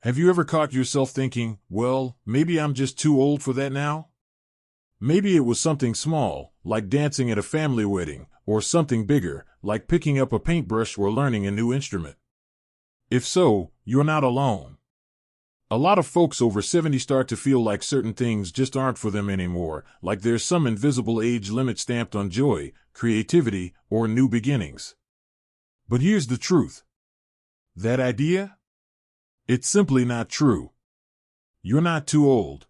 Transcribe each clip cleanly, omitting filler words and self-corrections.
Have you ever caught yourself thinking, well, maybe I'm just too old for that now? Maybe it was something small, like dancing at a family wedding, or something bigger, like picking up a paintbrush or learning a new instrument. If so, you're not alone. A lot of folks over 70 start to feel like certain things just aren't for them anymore, like there's some invisible age limit stamped on joy, creativity, or new beginnings. But here's the truth. That idea? It's simply not true. You're not too old.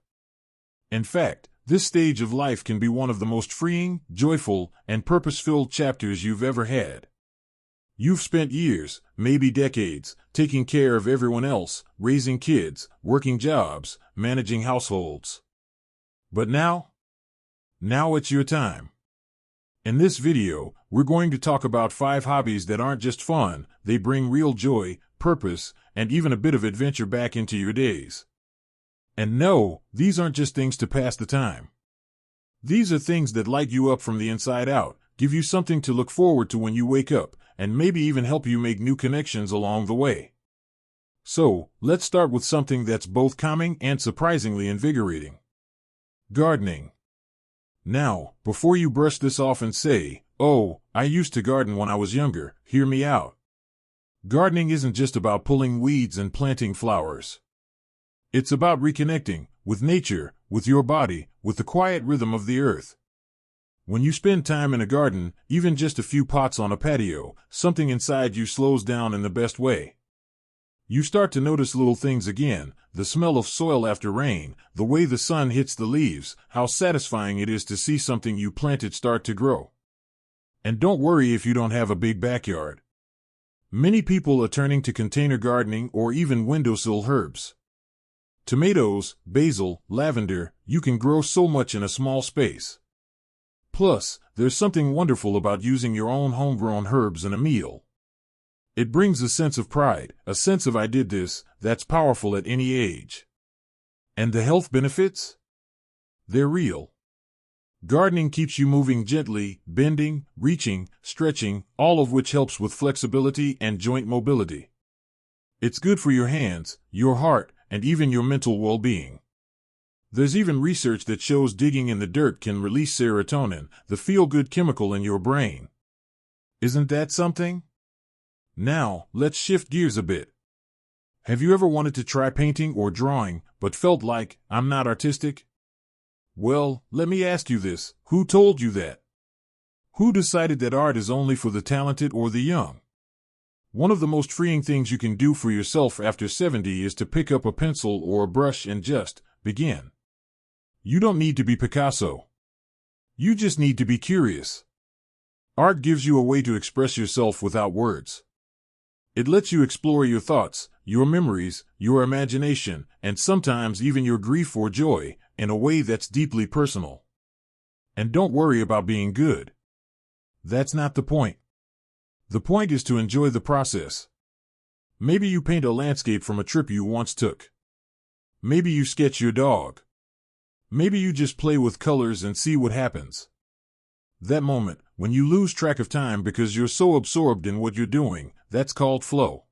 In fact, this stage of life can be one of the most freeing, joyful, and purpose-filled chapters you've ever had. You've spent years, maybe decades, taking care of everyone else, raising kids, working jobs, managing households. But now it's your time. In this video, we're going to talk about 5 hobbies that aren't just fun, they bring real joy, purpose, and even a bit of adventure back into your days. And no, these aren't just things to pass the time. These are things that light you up from the inside out, give you something to look forward to when you wake up, and maybe even help you make new connections along the way. So, let's start with something that's both calming and surprisingly invigorating. Gardening. Now, before you brush this off and say, "Oh, I used to garden when I was younger," hear me out. Gardening isn't just about pulling weeds and planting flowers. It's about reconnecting with nature, with your body, with the quiet rhythm of the earth. When you spend time in a garden, even just a few pots on a patio, something inside you slows down in the best way. You start to notice little things again, the smell of soil after rain, the way the sun hits the leaves, how satisfying it is to see something you planted start to grow. And don't worry if you don't have a big backyard. Many people are turning to container gardening or even windowsill herbs. Tomatoes, basil, lavender, you can grow so much in a small space. Plus, there's something wonderful about using your own homegrown herbs in a meal. It brings a sense of pride, a sense of "I did this," that's powerful at any age. And the health benefits? They're real. Gardening keeps you moving gently, bending, reaching, stretching, all of which helps with flexibility and joint mobility. It's good for your hands, your heart, and even your mental well-being. There's even research that shows digging in the dirt can release serotonin, the feel-good chemical in your brain. Isn't that something? Now, let's shift gears a bit. Have you ever wanted to try painting or drawing, but felt like, "I'm not artistic"? Well, let me ask you this, who told you that? Who decided that art is only for the talented or the young? One of the most freeing things you can do for yourself after 70 is to pick up a pencil or a brush and just begin. You don't need to be Picasso. You just need to be curious. Art gives you a way to express yourself without words. It lets you explore your thoughts, your memories, your imagination, and sometimes even your grief or joy, in a way that's deeply personal. And don't worry about being good. That's not the point. The point is to enjoy the process. Maybe you paint a landscape from a trip you once took. Maybe you sketch your dog. Maybe you just play with colors and see what happens. That moment, when you lose track of time because you're so absorbed in what you're doing, that's called flow.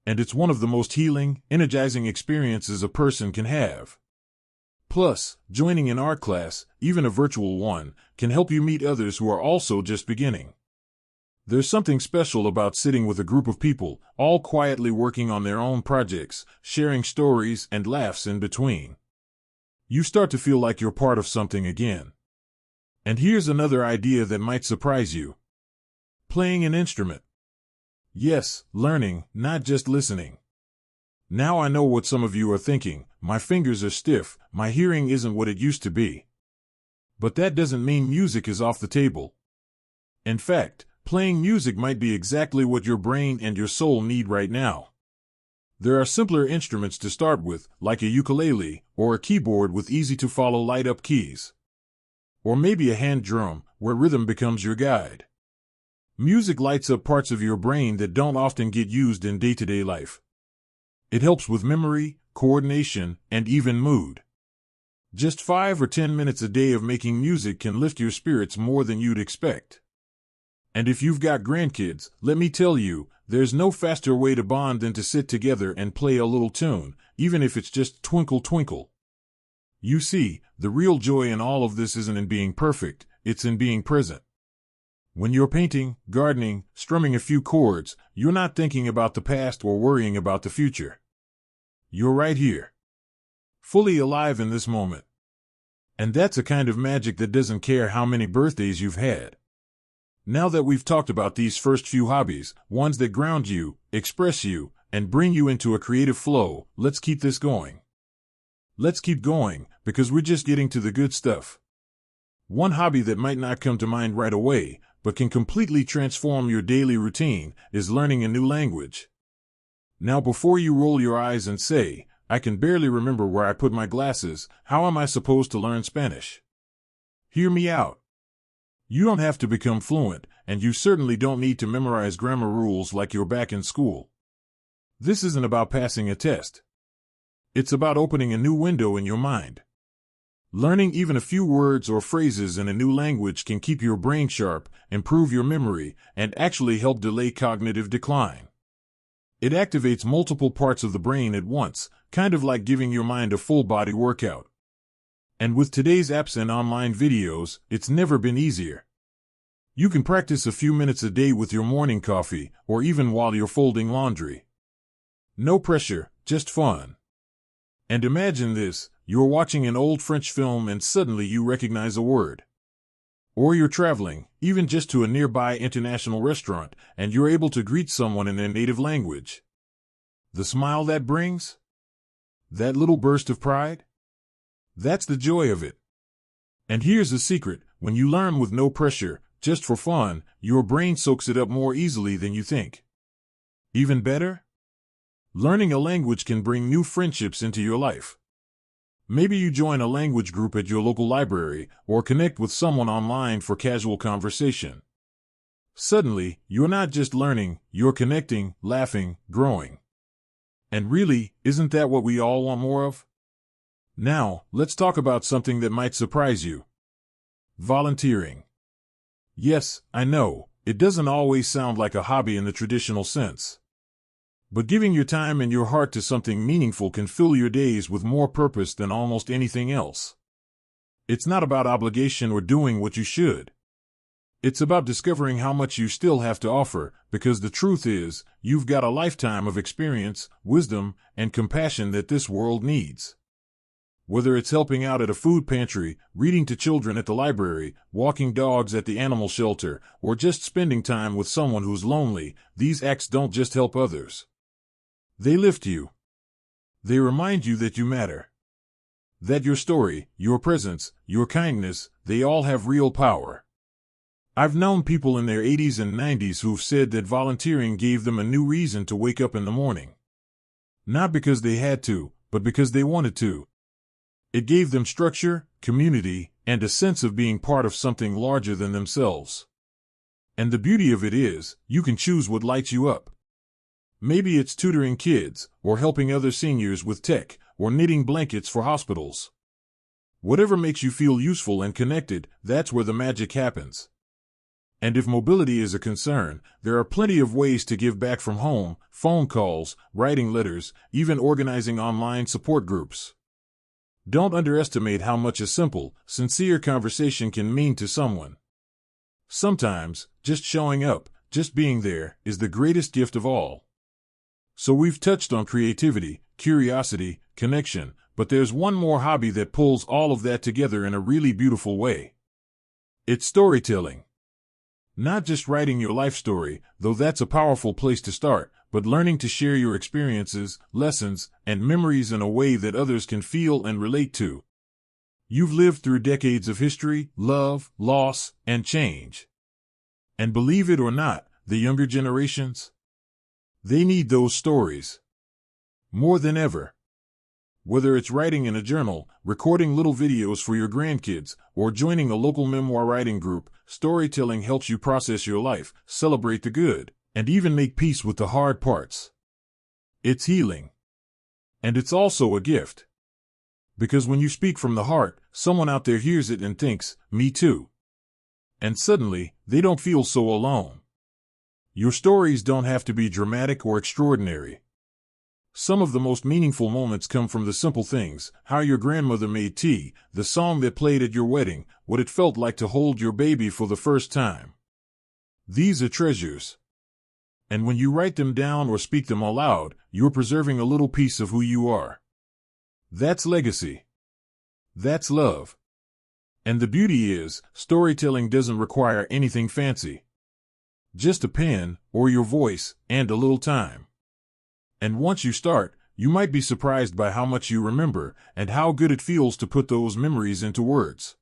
And it's one of the most healing, energizing experiences a person can have. Plus, joining an art class, even a virtual one, can help you meet others who are also just beginning. There's something special about sitting with a group of people, all quietly working on their own projects, sharing stories and laughs in between. You start to feel like you're part of something again. And here's another idea that might surprise you. Playing an instrument. Yes, learning, not just listening. Now I know what some of you are thinking, my fingers are stiff, my hearing isn't what it used to be. But that doesn't mean music is off the table. In fact, playing music might be exactly what your brain and your soul need right now. There are simpler instruments to start with, like a ukulele, or a keyboard with easy-to-follow light-up keys. Or maybe a hand drum, where rhythm becomes your guide. Music lights up parts of your brain that don't often get used in day-to-day life. It helps with memory, coordination, and even mood. Just 5 or 10 minutes a day of making music can lift your spirits more than you'd expect. And if you've got grandkids, let me tell you, there's no faster way to bond than to sit together and play a little tune, even if it's just Twinkle Twinkle. You see, the real joy in all of this isn't in being perfect, it's in being present. When you're painting, gardening, strumming a few chords, you're not thinking about the past or worrying about the future. You're right here, fully alive in this moment. And that's a kind of magic that doesn't care how many birthdays you've had. Now that we've talked about these first few hobbies, ones that ground you, express you, and bring you into a creative flow, let's keep this going. Let's keep going, because we're just getting to the good stuff. One hobby that might not come to mind right away, but can completely transform your daily routine, is learning a new language. Now before you roll your eyes and say, I can barely remember where I put my glasses, how am I supposed to learn Spanish? Hear me out. You don't have to become fluent, and you certainly don't need to memorize grammar rules like you're back in school. This isn't about passing a test. It's about opening a new window in your mind. Learning even a few words or phrases in a new language can keep your brain sharp, improve your memory, and actually help delay cognitive decline. It activates multiple parts of the brain at once, kind of like giving your mind a full-body workout. And with today's apps and online videos, it's never been easier. You can practice a few minutes a day with your morning coffee, or even while you're folding laundry. No pressure, just fun. And imagine this, you're watching an old French film and suddenly you recognize a word. Or you're traveling, even just to a nearby international restaurant, and you're able to greet someone in their native language. The smile that brings? That little burst of pride? That's the joy of it. And here's the secret, when you learn with no pressure, just for fun, your brain soaks it up more easily than you think. Even better? Learning a language can bring new friendships into your life. Maybe you join a language group at your local library, or connect with someone online for casual conversation. Suddenly, you're not just learning, you're connecting, laughing, growing. And really, isn't that what we all want more of? Now, let's talk about something that might surprise you. Volunteering. Yes, I know, it doesn't always sound like a hobby in the traditional sense. But giving your time and your heart to something meaningful can fill your days with more purpose than almost anything else. It's not about obligation or doing what you should. It's about discovering how much you still have to offer, because the truth is, you've got a lifetime of experience, wisdom, and compassion that this world needs. Whether it's helping out at a food pantry, reading to children at the library, walking dogs at the animal shelter, or just spending time with someone who's lonely, these acts don't just help others. They lift you. They remind you that you matter. That your story, your presence, your kindness, they all have real power. I've known people in their 80s and 90s who've said that volunteering gave them a new reason to wake up in the morning. Not because they had to, but because they wanted to. It gave them structure, community, and a sense of being part of something larger than themselves. And the beauty of it is, you can choose what lights you up. Maybe it's tutoring kids, or helping other seniors with tech, or knitting blankets for hospitals. Whatever makes you feel useful and connected, that's where the magic happens. And if mobility is a concern, there are plenty of ways to give back from home: phone calls, writing letters, even organizing online support groups. Don't underestimate how much a simple, sincere conversation can mean to someone. Sometimes, just showing up, just being there, is the greatest gift of all. So we've touched on creativity, curiosity, connection, but there's one more hobby that pulls all of that together in a really beautiful way. It's storytelling. Not just writing your life story, though that's a powerful place to start, but learning to share your experiences, lessons, and memories in a way that others can feel and relate to. You've lived through decades of history, love, loss, and change. And believe it or not, the younger generations? They need those stories. More than ever. Whether it's writing in a journal, recording little videos for your grandkids, or joining a local memoir writing group, storytelling helps you process your life, celebrate the good, and even make peace with the hard parts. It's healing. And it's also a gift. Because when you speak from the heart, someone out there hears it and thinks, me too. And suddenly, they don't feel so alone. Your stories don't have to be dramatic or extraordinary. Some of the most meaningful moments come from the simple things: how your grandmother made tea, the song that played at your wedding, what it felt like to hold your baby for the first time. These are treasures. And when you write them down or speak them aloud, you're preserving a little piece of who you are. That's legacy. That's love. And the beauty is, storytelling doesn't require anything fancy. Just a pen, or your voice, and a little time. And once you start, you might be surprised by how much you remember, and how good it feels to put those memories into words.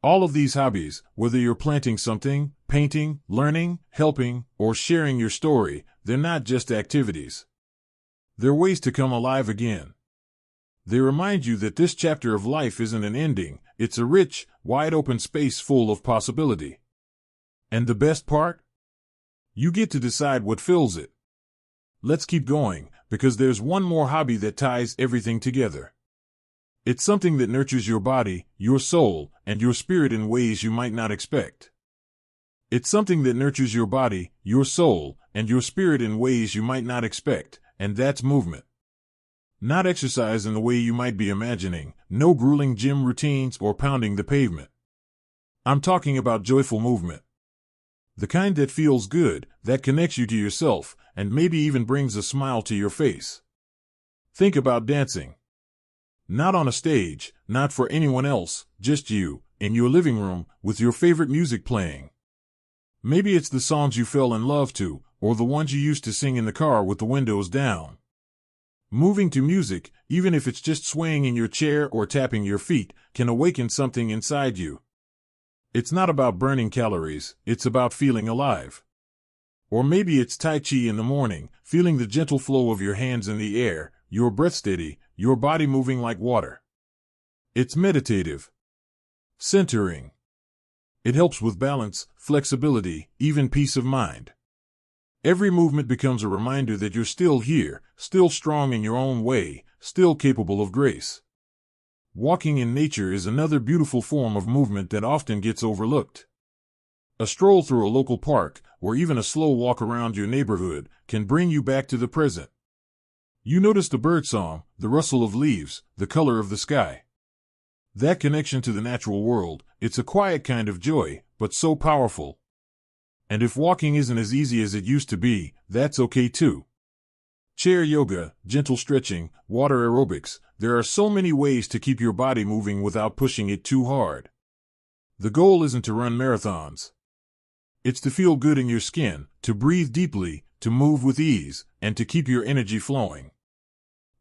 All of these hobbies, whether you're planting something, painting, learning, helping, or sharing your story, they're not just activities. They're ways to come alive again. They remind you that this chapter of life isn't an ending, it's a rich, wide-open space full of possibility. And the best part? You get to decide what fills it. Let's keep going, because there's one more hobby that ties everything together. It's something that nurtures your body, your soul, and your spirit in ways you might not expect. It's something that nurtures your body, your soul, and your spirit in ways you might not expect, and that's movement. Not exercise in the way you might be imagining, no grueling gym routines or pounding the pavement. I'm talking about joyful movement. The kind that feels good, that connects you to yourself, and maybe even brings a smile to your face. Think about dancing. Not on a stage, not for anyone else, just you, in your living room, with your favorite music playing. Maybe it's the songs you fell in love to, or the ones you used to sing in the car with the windows down. Moving to music, even if it's just swaying in your chair or tapping your feet, can awaken something inside you. It's not about burning calories, it's about feeling alive. Or maybe it's Tai Chi in the morning, feeling the gentle flow of your hands in the air, your breath steady, your body moving like water. It's meditative. Centering. It helps with balance, flexibility, even peace of mind. Every movement becomes a reminder that you're still here, still strong in your own way, still capable of grace. Walking in nature is another beautiful form of movement that often gets overlooked. A stroll through a local park, or even a slow walk around your neighborhood, can bring you back to the present. You notice the birdsong, the rustle of leaves, the color of the sky. That connection to the natural world, it's a quiet kind of joy, but so powerful. And if walking isn't as easy as it used to be, that's okay too. Chair yoga, gentle stretching, water aerobics, there are so many ways to keep your body moving without pushing it too hard. The goal isn't to run marathons. It's to feel good in your skin, to breathe deeply, to move with ease, and to keep your energy flowing.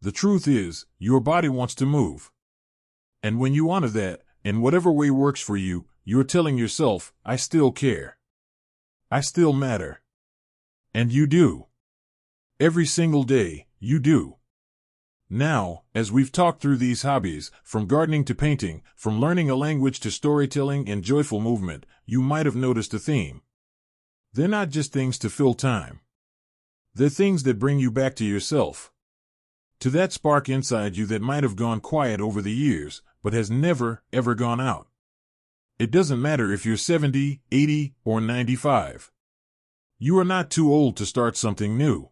The truth is, your body wants to move. And when you honor that, in whatever way works for you, you're telling yourself, I still care. I still matter. And you do. Every single day, you do. Now, as we've talked through these hobbies, from gardening to painting, from learning a language to storytelling and joyful movement, you might have noticed a theme. They're not just things to fill time. They're things that bring you back to yourself. To that spark inside you that might have gone quiet over the years, but has never, ever gone out. It doesn't matter if you're 70, 80, or 95. You are not too old to start something new.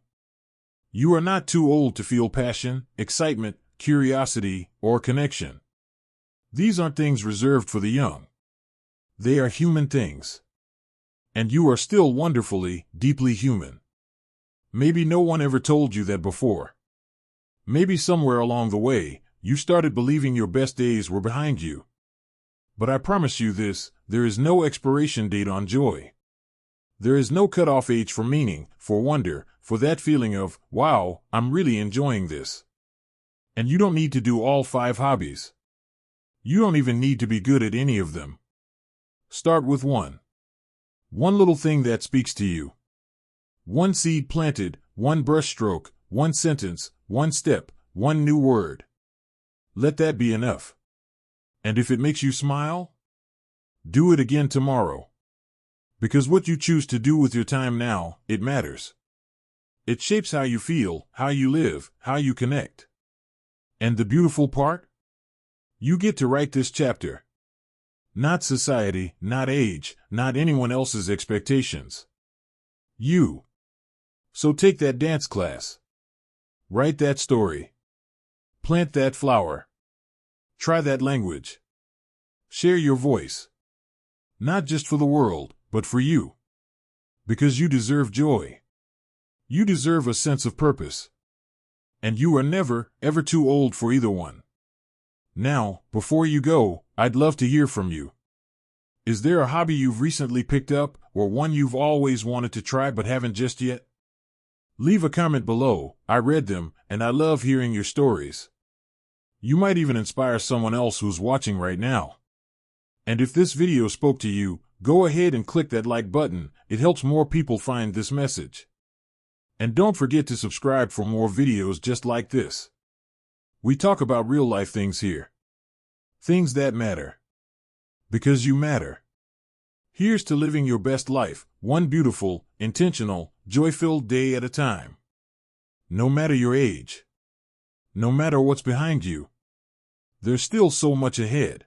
You are not too old to feel passion, excitement, curiosity, or connection. These aren't things reserved for the young. They are human things. And you are still wonderfully, deeply human. Maybe no one ever told you that before. Maybe somewhere along the way, you started believing your best days were behind you. But I promise you this, there is no expiration date on joy. There is no cutoff age for meaning, for wonder, for that feeling of, wow, I'm really enjoying this. And you don't need to do all 5 hobbies. You don't even need to be good at any of them. Start with one. One little thing that speaks to you. One seed planted, one brushstroke, one sentence, one step, one new word. Let that be enough. And if it makes you smile, do it again tomorrow. Because what you choose to do with your time now, it matters. It shapes how you feel, how you live, how you connect. And the beautiful part? You get to write this chapter. Not society, not age, not anyone else's expectations. You. So take that dance class. Write that story. Plant that flower. Try that language. Share your voice. Not just for the world, but for you. Because you deserve joy. You deserve a sense of purpose. And you are never, ever too old for either one. Now, before you go, I'd love to hear from you. Is there a hobby you've recently picked up, or one you've always wanted to try but haven't just yet? Leave a comment below. I read them, and I love hearing your stories. You might even inspire someone else who's watching right now. And if this video spoke to you, go ahead and click that like button. It helps more people find this message. And don't forget to subscribe for more videos just like this. We talk about real life things here. Things that matter. Because you matter. Here's to living your best life, one beautiful, intentional, joy-filled day at a time. No matter your age. No matter what's behind you. There's still so much ahead.